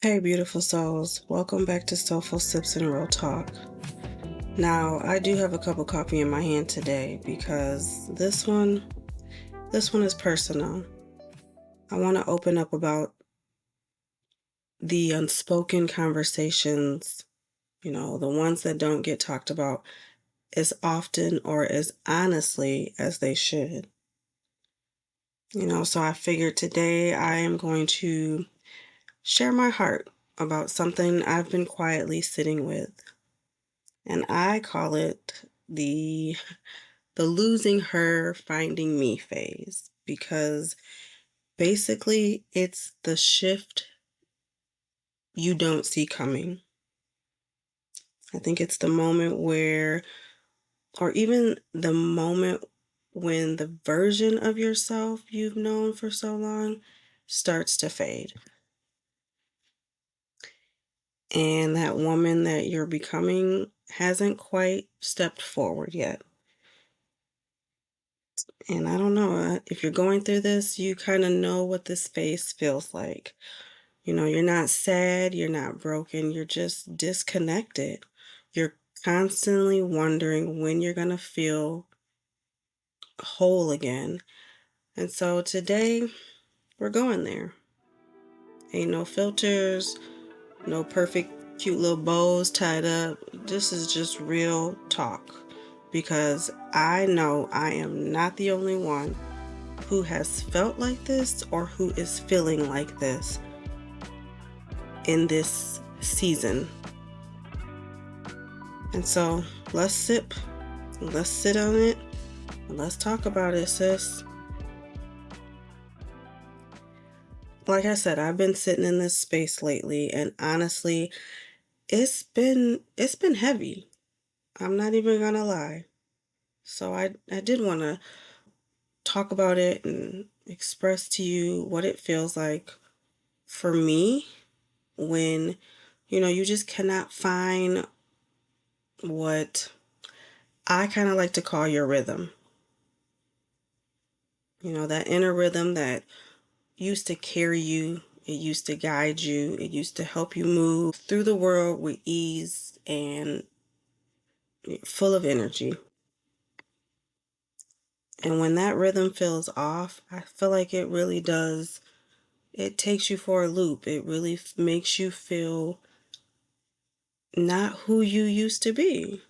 Hey, beautiful souls. Welcome back to Soulful Sips and Real Talk. Now, I do have a cup of coffee in my hand today because this one is personal. I want to open up about the unspoken conversations, the ones that don't get talked about as often or as honestly as they should. So I figured today I am going to share my heart about something I've been quietly sitting with. And I call it the losing her, finding me phase, because basically it's the shift you don't see coming. I think it's the moment where, or even the moment when the version of yourself you've known for so long starts to fade. And that woman that you're becoming hasn't quite stepped forward yet. And I don't know, if you're going through this, you kind of know what this phase feels like. You're not sad, you're not broken, you're just disconnected. You're constantly wondering when you're going to feel whole again. And so today, we're going there. Ain't no filters, no perfect, cute little bows tied up. This is just real talk. Because I know I am not the only one who has felt like this or who is feeling like this in this season. And so let's sit on it, and let's talk about it, sis. Like I said, I've been sitting in this space lately, and honestly, it's been heavy. I'm not even gonna lie. So I did want to talk about it and express to you what it feels like for me when you just cannot find what I kind of like to call your rhythm. That inner rhythm that used to carry you, it used to guide you, it used to help you move through the world with ease and full of energy. And when that rhythm feels off, I feel like it really does, it takes you for a loop. It really makes you feel not who you used to be.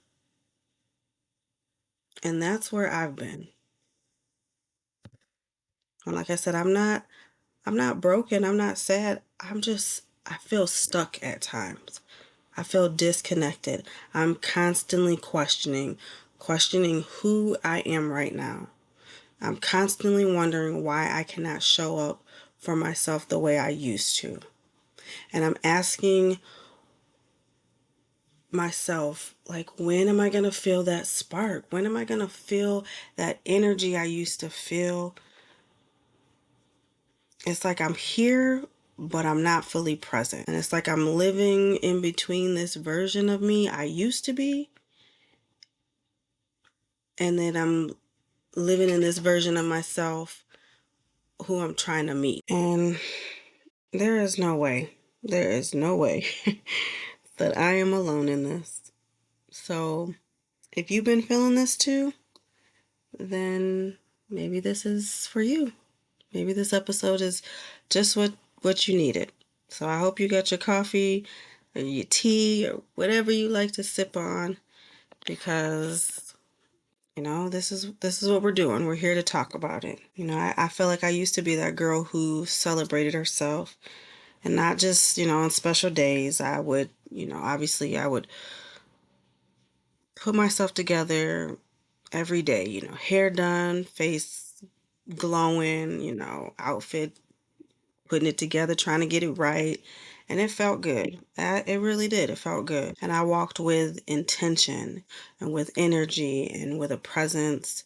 And that's where I've been. And like I said, I'm not broken, I'm not sad. I feel stuck at times. I feel disconnected. I'm constantly questioning who I am right now. I'm constantly wondering why I cannot show up for myself the way I used to. And I'm asking myself, like, when am I going to feel that spark? When am I going to feel that energy I used to feel? It's like I'm here, but I'm not fully present. And it's like I'm living in between this version of me I used to be, and then I'm living in this version of myself who I'm trying to meet. And there is no way that I am alone in this. So if you've been feeling this too, then maybe this is for you. Maybe this episode is just what you needed. So I hope you got your coffee or your tea or whatever you like to sip on, because this is what we're doing. We're here to talk about it. I feel like I used to be that girl who celebrated herself, and not just, on special days. I would, obviously I would put myself together every day, hair done, face glowing, outfit, putting it together, trying to get it right. And it felt good. It really did. It felt good. And I walked with intention and with energy and with a presence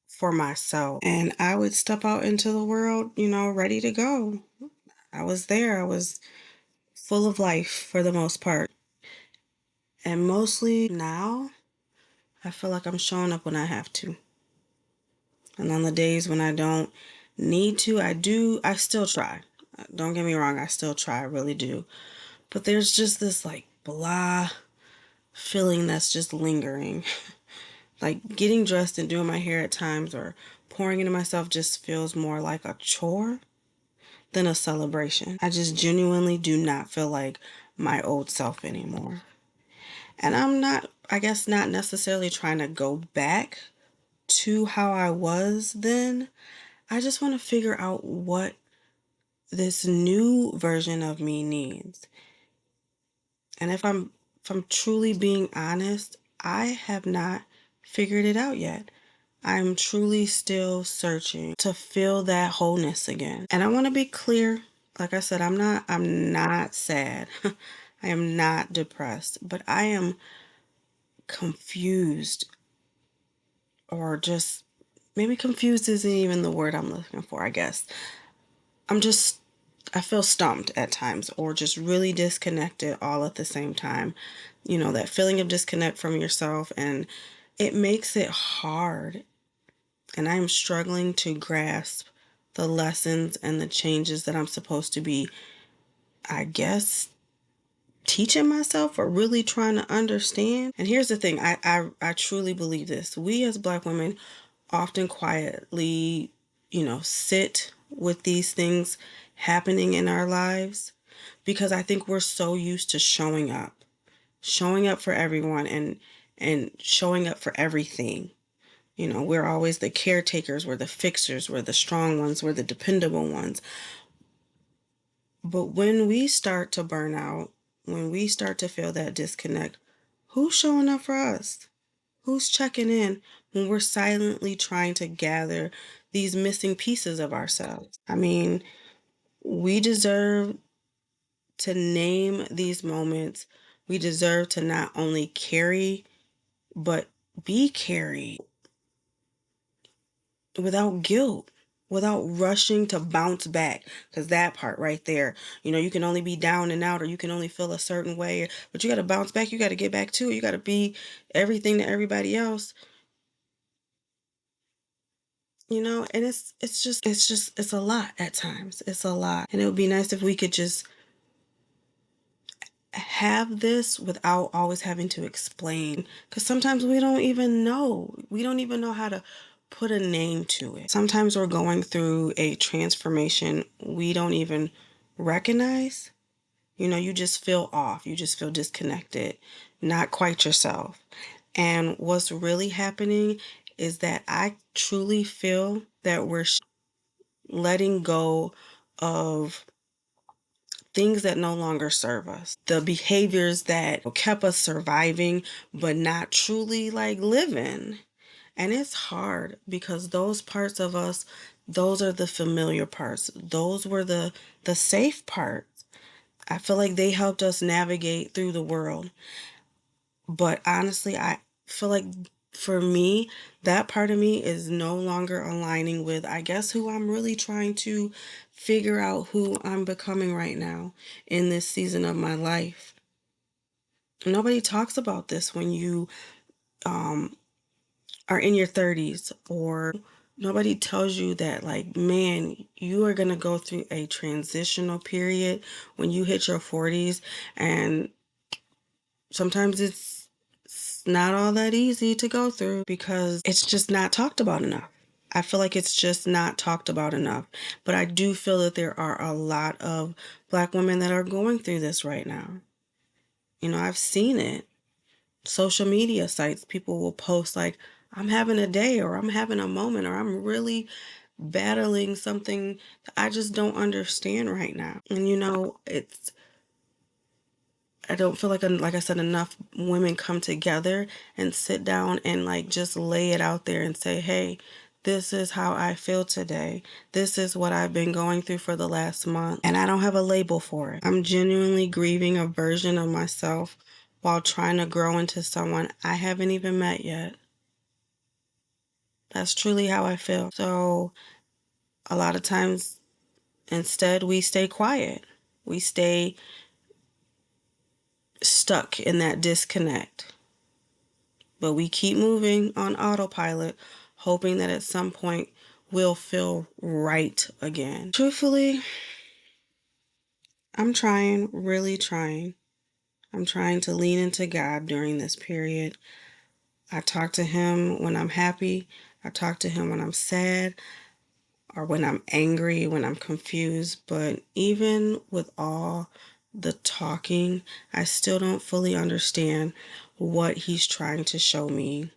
for myself. And I would step out into the world, ready to go. I was there. I was full of life for the most part. And mostly now, I feel like I'm showing up when I have to. And on the days when I don't need to, I still try. Don't get me wrong, I still try, I really do. But there's just this like blah feeling that's just lingering. Like getting dressed and doing my hair at times or pouring into myself just feels more like a chore than a celebration. I just genuinely do not feel like my old self anymore. And I'm not, I guess, not necessarily trying to go back to how I was then. I just want to figure out what this new version of me needs. And if I'm truly being honest, I have not figured it out yet. I'm truly still searching to feel that wholeness again. And I want to be clear, like I said, I'm not sad. I am not depressed, but I am confused, or just maybe confused isn't even the word I'm looking for, I guess. I'm just I feel stumped at times, or just really disconnected all at the same time. You know, that feeling of disconnect from yourself, and it makes it hard. And I'm struggling to grasp the lessons and the changes that I'm supposed to be, I guess, teaching myself or really trying to understand. And here's the thing, I truly believe this. We as Black women often quietly, sit with these things happening in our lives because I think we're so used to showing up for everyone and showing up for everything. We're always the caretakers, we're the fixers, we're the strong ones, we're the dependable ones. But when we start to burn out, when we start to feel that disconnect, who's showing up for us? Who's checking in when we're silently trying to gather these missing pieces of ourselves? I mean, we deserve to name these moments. We deserve to not only carry, but be carried without guilt, without rushing to bounce back. Because that part right there, you can only be down and out, or you can only feel a certain way, but you got to bounce back. You got to get back to it. You got to be everything to everybody else. And it's a lot at times. It's a lot. And it would be nice if we could just have this without always having to explain, because sometimes we don't even know. We don't even know how to put a name to it. Sometimes we're going through a transformation we don't even recognize. You just feel off. You just feel disconnected, not quite yourself. And what's really happening is that I truly feel that we're letting go of things that no longer serve us, the behaviors that kept us surviving, but not truly like living. And it's hard because those parts of us, those are the familiar parts. Those were the safe parts. I feel like they helped us navigate through the world. But honestly, I feel like for me, that part of me is no longer aligning with, I guess, who I'm really trying to figure out who I'm becoming right now in this season of my life. Nobody talks about this when you are in your 30s, or nobody tells you that, like, man, you are going to go through a transitional period when you hit your 40s, and sometimes it's not all that easy to go through because it's just not talked about enough. I feel like it's just not talked about enough. But I do feel that there are a lot of Black women that are going through this right now. I've seen it. Social media sites, people will post like, I'm having a day, or I'm having a moment, or I'm really battling something that I just don't understand right now. And I don't feel like I said, enough women come together and sit down and like just lay it out there and say, hey, this is how I feel today. This is what I've been going through for the last month. And I don't have a label for it. I'm genuinely grieving a version of myself while trying to grow into someone I haven't even met yet. That's truly how I feel. So a lot of times, instead, we stay quiet. We stay stuck in that disconnect. But we keep moving on autopilot, hoping that at some point we'll feel right again. Truthfully, I'm trying, really trying. I'm trying to lean into God during this period. I talk to Him when I'm happy. I talk to Him when I'm sad or when I'm angry, when I'm confused. But even with all the talking, I still don't fully understand what He's trying to show me.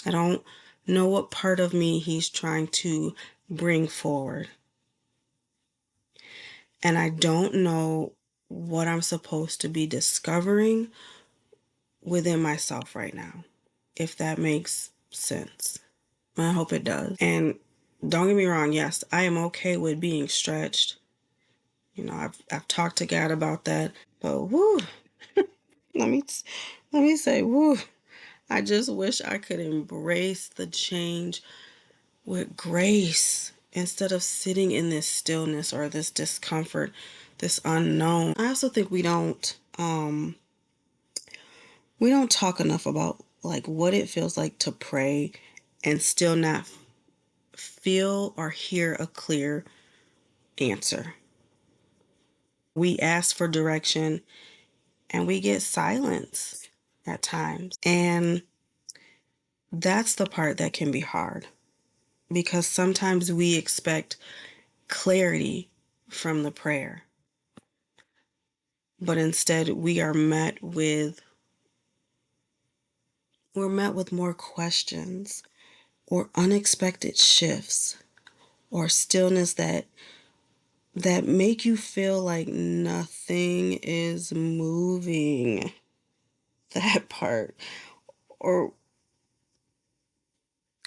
I don't know what part of me He's trying to bring forward. And I don't know what I'm supposed to be discovering within myself right now, if that makes sense. I hope it does. And don't get me wrong, yes, I am okay with being stretched. I've talked to God about that, but whoo, let me let me say, whoo, I just wish I could embrace the change with grace instead of sitting in this stillness or this discomfort, this unknown. I also think we don't talk enough about like what it feels like to pray and still not feel or hear a clear answer. We ask for direction and we get silence at times. And that's the part that can be hard because sometimes we expect clarity from the prayer, but instead we're met with more questions or unexpected shifts or stillness that make you feel like nothing is moving. That part. Or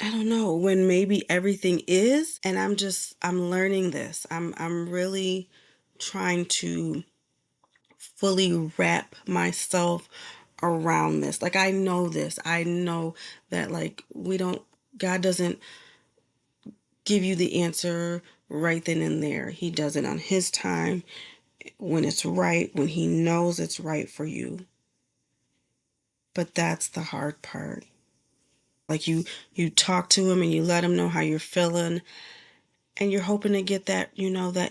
I don't know, when maybe everything is, and I'm learning this. I'm really trying to fully wrap myself around this. Like I know this. I know that like we don't God doesn't give you the answer right then and there. He does it on his time, when it's right, when he knows it's right for you. But that's the hard part. Like you talk to him and you let him know how you're feeling and you're hoping to get that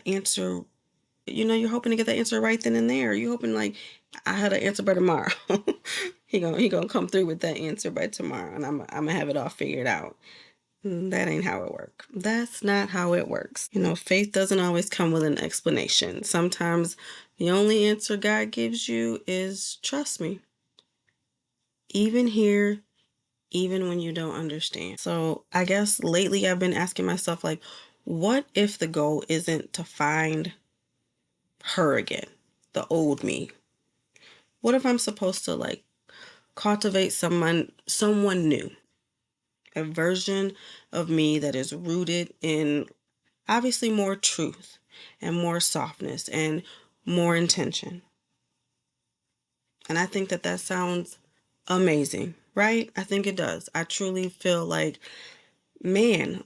answer. You're hoping to get that answer right then and there. You're hoping like I had an answer by tomorrow. he gonna come through with that answer by tomorrow and I'm gonna have it all figured out. That ain't how it works. That's not how it works. Faith doesn't always come with an explanation. Sometimes the only answer God gives you is trust me. Even here, even when you don't understand. So I guess lately I've been asking myself, like, what if the goal isn't to find her again, the old me? What if I'm supposed to like cultivate someone new, a version of me that is rooted in obviously more truth and more softness and more intention. And I think that sounds amazing, right? I think it does. I truly feel like, man,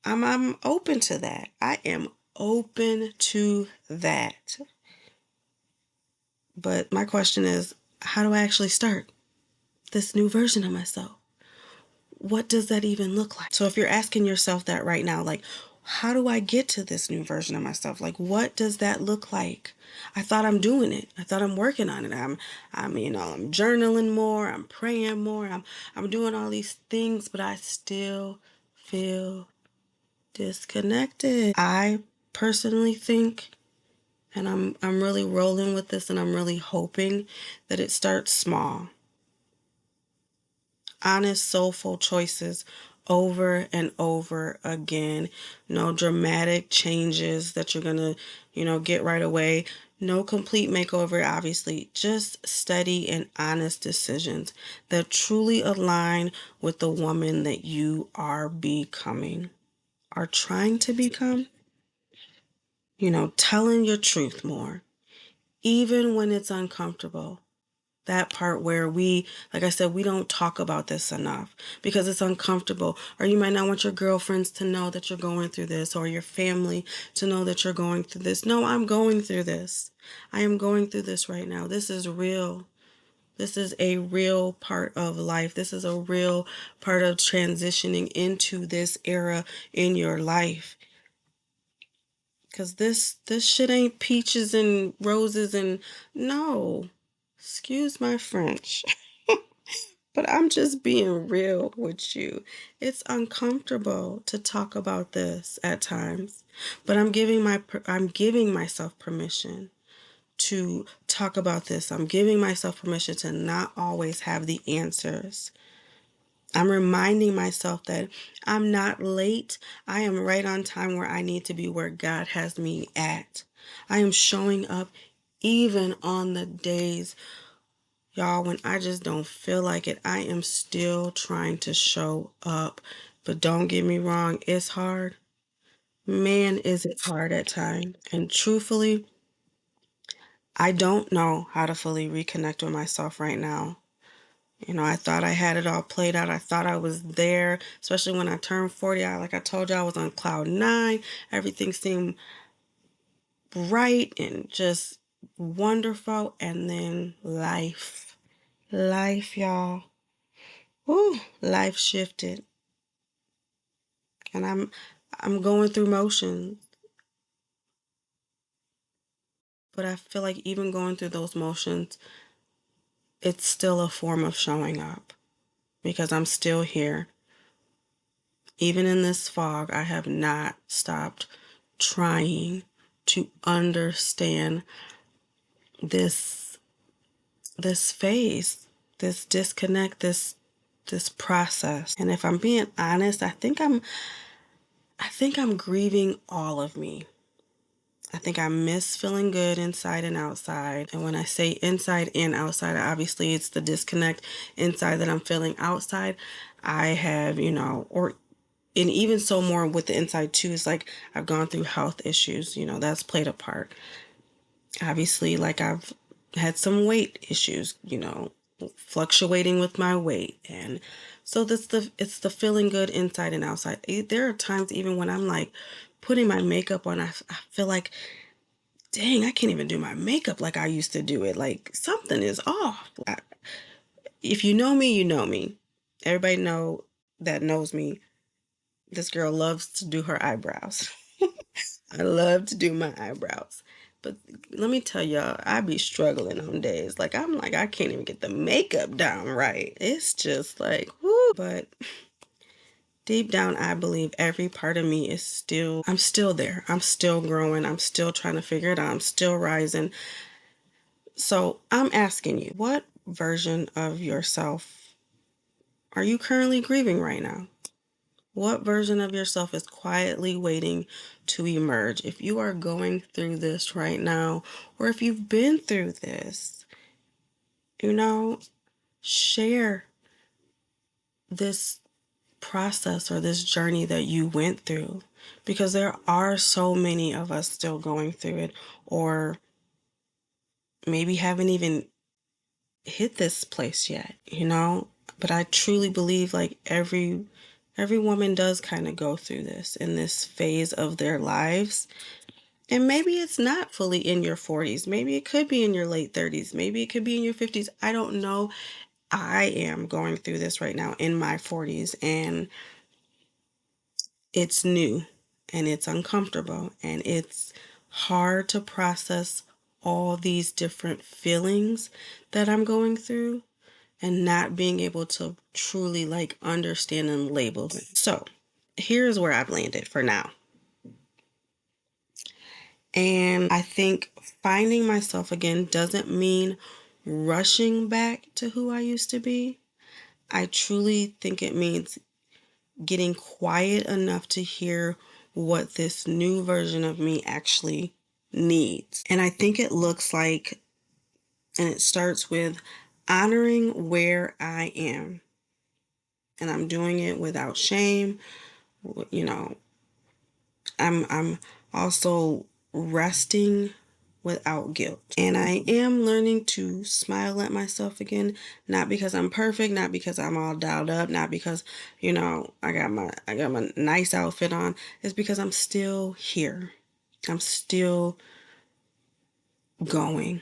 I'm open to that. I am open to that. But my question is, how do I actually start this new version of myself? What does that even look like? So if you're asking yourself that right now, like, how do I get to this new version of myself? Like, what does that look like? I thought I'm doing it. I thought I'm working on it. I'm journaling more. I'm praying more. I'm doing all these things, but I still feel disconnected. I personally think, and I'm really rolling with this and I'm really hoping that it starts small. Honest, soulful choices over and over again. No dramatic changes that you're gonna, get right away. No complete makeover, obviously. Just steady and honest decisions that truly align with the woman that you are becoming, are trying to become. Telling your truth more, even when it's uncomfortable. That part where like I said, we don't talk about this enough because it's uncomfortable. Or you might not want your girlfriends to know that you're going through this or your family to know that you're going through this. No, I'm going through this. I am going through this right now. This is real. This is a real part of life. This is a real part of transitioning into this era in your life. Cause this shit ain't peaches and roses and no. Excuse my French. But I'm just being real with you. It's uncomfortable to talk about this at times, but I'm giving myself permission to talk about this. I'm giving myself permission to not always have the answers. I'm reminding myself that I'm not late. I am right on time where I need to be, where God has me at. I am showing up even on the days, y'all, when I just don't feel like it. I am still trying to show up. But don't get me wrong, it's hard. Man, is it hard at times. And truthfully, I don't know how to fully reconnect with myself right now. You know, I thought I had it all played out. I thought I was there, especially when I turned 40. Like I told you, I was on cloud nine. Everything seemed bright and just wonderful. And then life, y'all. Woo, life shifted. And I'm going through motions. But I feel like even going through those motions, it's still a form of showing up because I'm still here. Even in this fog, I have not stopped trying to understand this this phase, this disconnect, this process. And if I'm being honest, I think I'm grieving all of me. I think I miss feeling good inside and outside. And when I say inside and outside, obviously it's the disconnect inside that I'm feeling outside. I have, or and even so more with the inside too, is like I've gone through health issues, that's played a part. Obviously, like I've had some weight issues, fluctuating with my weight. And so it's the feeling good inside and outside. There are times even when I'm like putting my makeup on, I feel like, dang, I can't even do my makeup like I used to do it. Like something is off. If you know me, you know me. Everybody that knows me. This girl loves to do her eyebrows. I love to do my eyebrows. But let me tell y'all, I be struggling on days. Like, I'm like, I can't even get the makeup down right. It's just like, whoo. But deep down, I believe every part of me I'm still there. I'm still growing. I'm still trying to figure it out. I'm still rising. So I'm asking you, what version of yourself are you currently grieving right now? What version of yourself is quietly waiting to emerge? If you are going through this right now, or if you've been through this, you know, share this process or this journey that you went through, because there are so many of us still going through it, or maybe haven't even hit this place yet. But I truly believe like every woman does kind of go through this in this phase of their lives. And maybe it's not fully in your 40s. Maybe it could be in your late 30s. Maybe it could be in your 50s. I don't know. I am going through this right now in my 40s, and it's new and it's uncomfortable and it's hard to process all these different feelings that I'm going through and not being able to truly like understand and label them. So here's where I've landed for now. And I think finding myself again doesn't mean rushing back to who I used to be. I truly think it means getting quiet enough to hear what this new version of me actually needs. And I think it looks like, and it starts with honoring where I am. And I'm doing it without shame. You know, I'm also resting without guilt. And I am learning to smile at myself again, not because I'm perfect, not because I'm all dialed up, not because, I got my nice outfit on. It's because I'm still here. I'm still going.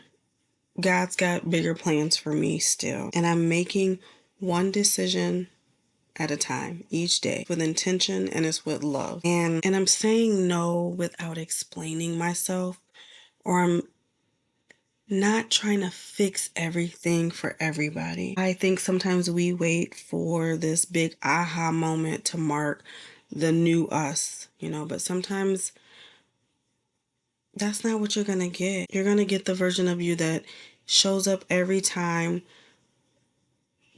God's got bigger plans for me still. And I'm making one decision at a time, each day, with intention, and it's with love. And I'm saying no without explaining myself, or I'm not trying to fix everything for everybody. I think sometimes we wait for this big aha moment to mark the new us, but sometimes that's not what you're going to get. You're going to get the version of you that shows up every time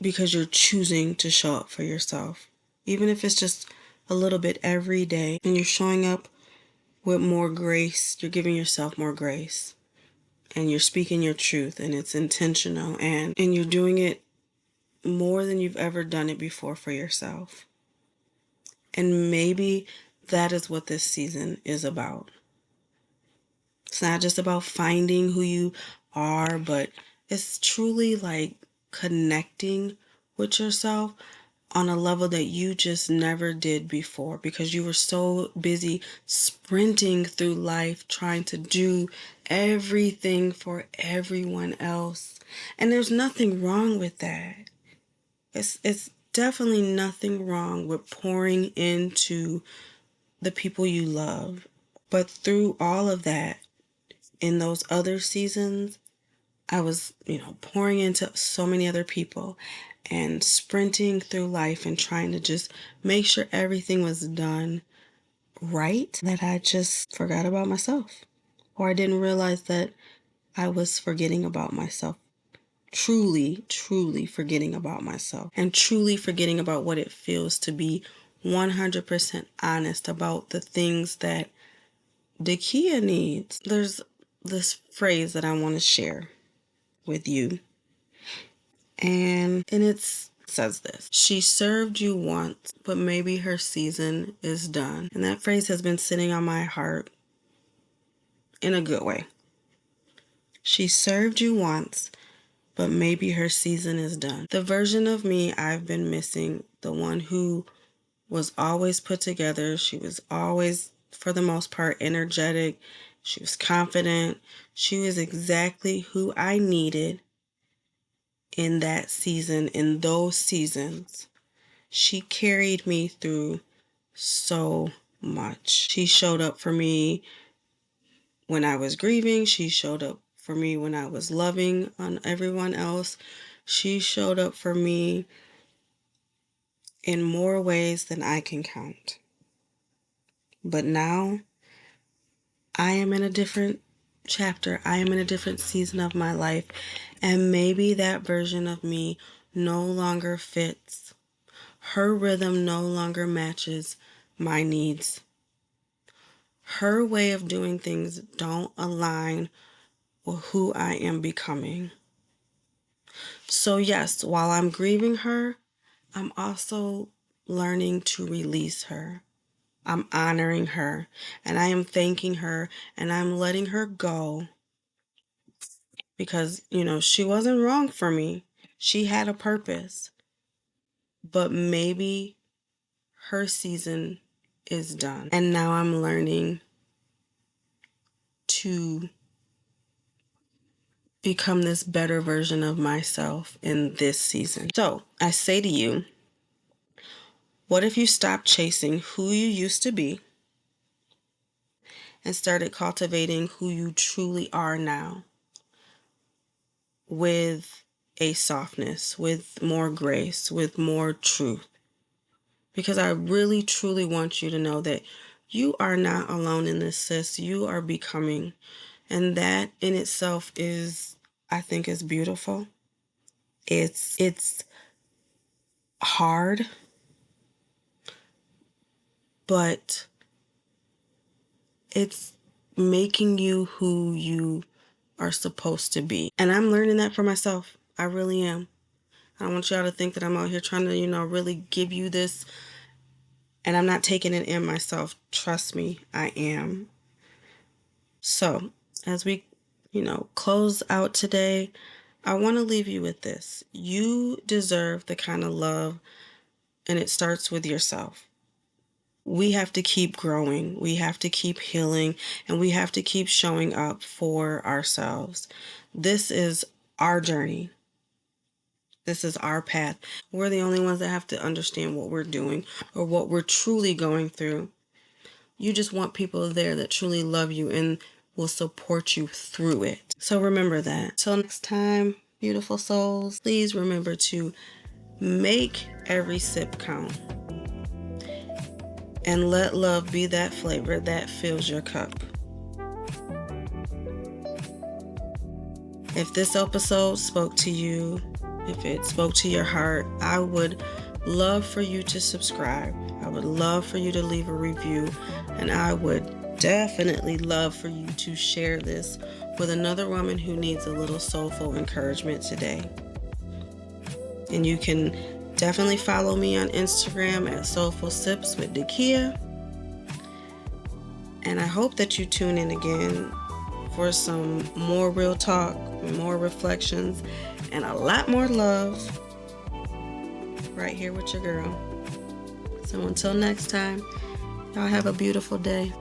because you're choosing to show up for yourself. Even if it's just a little bit every day, and you're showing up with more grace, you're giving yourself more grace, and you're speaking your truth, and it's intentional, and you're doing it more than you've ever done it before for yourself. And maybe that is what this season is about. It's not just about finding who you are, but it's truly like connecting with yourself on a level that you just never did before, because you were so busy sprinting through life trying to do everything for everyone else. And there's nothing wrong with that. It's definitely nothing wrong with pouring into the people you love. But through all of that, in those other seasons, I was, pouring into so many other people and sprinting through life and trying to just make sure everything was done right, that I just forgot about myself. Or I didn't realize that I was forgetting about myself. Truly, truly forgetting about myself. And truly forgetting about what it feels to be 100% honest about the things that Dakia needs. There's this phrase that I want to share with you. And it says this: she served you once, but maybe her season is done. And that phrase has been sitting on my heart in a good way. She served you once, but maybe her season is done. The version of me I've been missing, the one who was always put together, she was always, for the most part, energetic, she was confident, she was exactly who I needed in that season, in those seasons. She carried me through so much. She showed up for me when I was grieving. She showed up for me when I was loving on everyone else. She showed up for me in more ways than I can count. But now I am in a different chapter. I am in a different season of my life. And maybe that version of me no longer fits. Her rhythm no longer matches my needs. Her way of doing things don't align with who I am becoming. So yes, while I'm grieving her, I'm also learning to release her. I'm honoring her, and I am thanking her, and I'm letting her go because, she wasn't wrong for me. She had a purpose, but maybe her season is done. And now I'm learning to become this better version of myself in this season. So I say to you, what if you stopped chasing who you used to be and started cultivating who you truly are now, with a softness, with more grace, with more truth? Because I really, truly want you to know that you are not alone in this, sis. You are becoming. And that in itself is, I think, is beautiful. It's hard, but it's making you who you are supposed to be. And I'm learning that for myself. I really am. I don't want y'all to think that I'm out here trying to, really give you this, and I'm not taking it in myself. Trust me, I am. So, as we, close out today, I want to leave you with this. You deserve the kind of love, and it starts with yourself. We have to keep growing. We have to keep healing, and we have to keep showing up for ourselves. This is our journey. This is our path. We're the only ones that have to understand what we're doing or what we're truly going through. You just want people there that truly love you and will support you through it. So remember that. Till next time, beautiful souls, please remember to make every sip count. And let love be that flavor that fills your cup. If this episode spoke to you, if it spoke to your heart, I would love for you to subscribe. I would love for you to leave a review. And I would definitely love for you to share this with another woman who needs a little soulful encouragement today. And you can definitely follow me on Instagram at Soulful Sips with Dakia. And I hope that you tune in again for some more real talk, more reflections, and a lot more love right here with your girl. So until next time, y'all have a beautiful day.